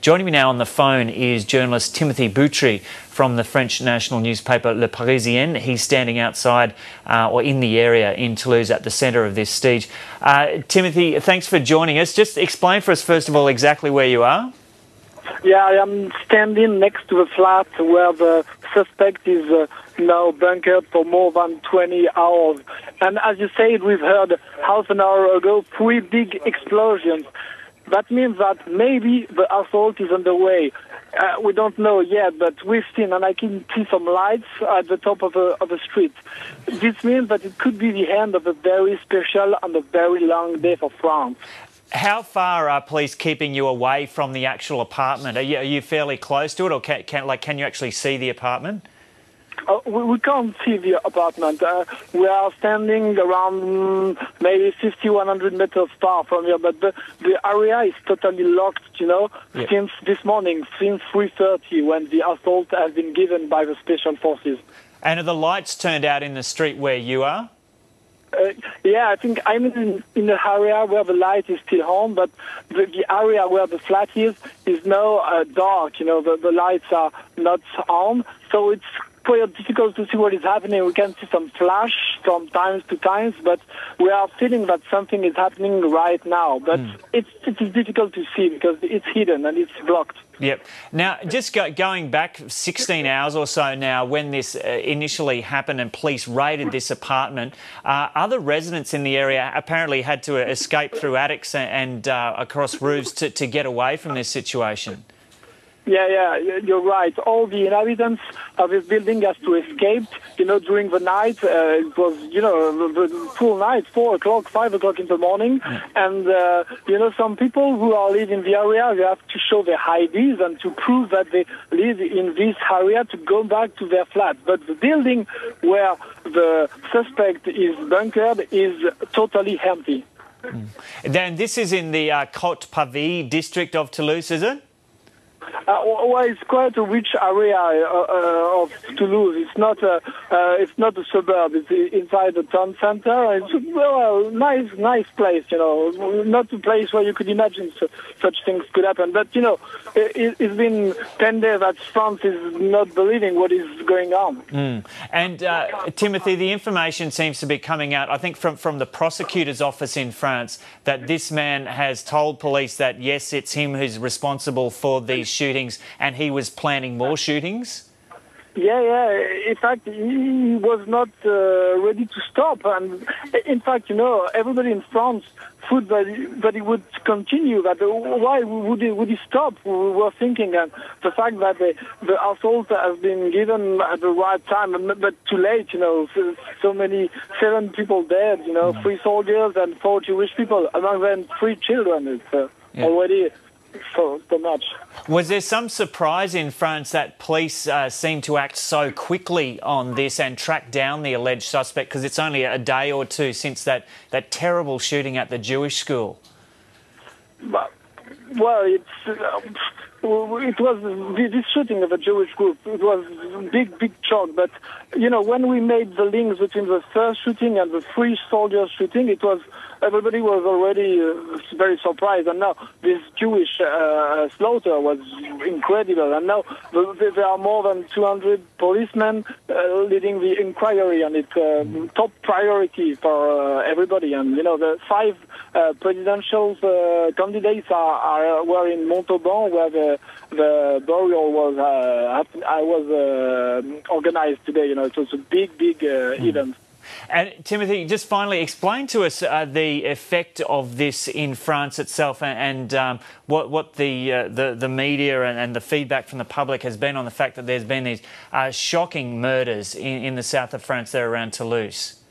Joining me now on the phone is journalist Timothee Boutry from the French national newspaper Le Parisien. He's standing outside or in the area in Toulouse at the centre of this siege. Timothy, thanks for joining us. Just explain for us, first of all, exactly where you are. Yeah, I am standing next to the flat where the suspect is now bunkered for more than 20 hours. And as you said, we've heard half an hour ago 3 big explosions. That means that maybe the assault is underway. We don't know yet, but we've seen, and I can see some lights at the top of the street. This means that it could be the end of a very special and a very long day for France. How far are police keeping you away from the actual apartment? Are you fairly close to it, or can you actually see the apartment? We can't see the apartment. We are standing around maybe 50, 100 meters far from here, but the area is totally locked, since this morning, since 3:30, when the assault has been given by the special forces. And are the lights turned out in the street where you are? Yeah, I think I'm in the area where the light is still on, but the area where the flat is now dark. The lights are not on, so it's quite difficult to see what is happening. We can see some flash from times to times, but we are feeling that something is happening right now. But it is difficult to see because it's hidden and it's blocked. Yep. Now, just going back 16 hours or so now, when this initially happened and police raided this apartment, other residents in the area apparently had to escape through attics and across roofs to get away from this situation. Yeah, you're right. All the inhabitants of this building has to escape, during the night. It was, the full night, 4 o'clock, 5 o'clock in the morning. And, some people who are living in the area, they have to show their IDs and to prove that they live in this area to go back to their flat. But the building where the suspect is bunkered is totally empty. Then this is in the Côte Pavie district of Toulouse, is it? Well, it's quite a rich area of Toulouse. It's not a suburb. It's inside the town center. It's a nice place. Not a place where you could imagine such things could happen. But it's been 10 days that France is not believing what is going on. And Timothy, the information seems to be coming out, I think, from the prosecutor's office in France, that this man has told police that yes, it's him who's responsible for these shootings, and he was planning more shootings? Yeah. In fact, he was not ready to stop. And in fact, everybody in France thought that he would continue. That why would he stop? We were thinking, and the fact that the assault has been given at the right time, but too late. So many 7 people dead. 3 soldiers and 4 Jewish people, among them 3 children. It's already so much. Was there some surprise in France that police seemed to act so quickly on this and track down the alleged suspect, because it's only a day or 2 since that terrible shooting at the Jewish school? Well, it was this shooting of a Jewish group. It was a big shock. But when we made the links between the first shooting and the 3 soldiers shooting, everybody was already very surprised. And now this Jewish slaughter was incredible. And now there are more than 200 policemen leading the inquiry, and it's top priority for everybody. And the 5 presidential candidates were in Montauban, where the burial was organized today. It was a big event. And Timothy, just finally explain to us the effect of this in France itself, and what the media and the feedback from the public has been on the fact that there's been these shocking murders in the south of France there around Toulouse.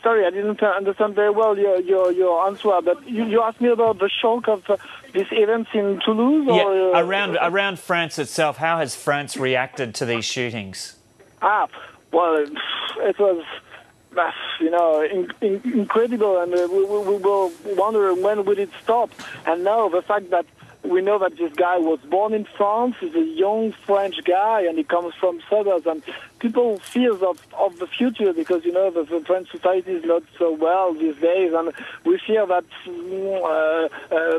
Sorry, I didn't understand very well your answer, but you asked me about the shock of these events in Toulouse? Or, around France itself. How has France reacted to these shootings? Well, it was, incredible, and we were wondering when would it stop. And now the fact that we know that this guy was born in France, he's a young French guy, and he comes from suburbs, and people fears of the future because, you know, the French society is not so well these days, and we fear that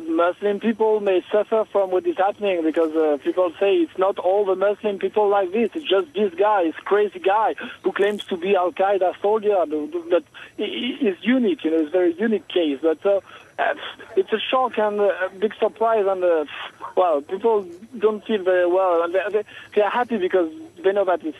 Muslim people may suffer from what is happening because people say it's not all the Muslim people like this, it's just this guy, this crazy guy who claims to be Al-Qaeda soldier, but is unique, you know, it's a very unique case. But it's a shock and a big surprise, and well, people don't feel very well, and they are happy because they know that it's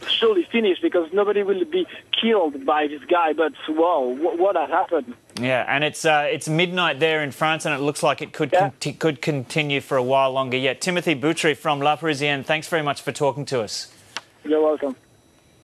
surely finished because nobody will be killed by this guy. But wow, what has happened? Yeah, and it's midnight there in France, and it looks like it could could continue for a while longer yet. Timothee Boutry from La Parisienne, thanks very much for talking to us. You're welcome.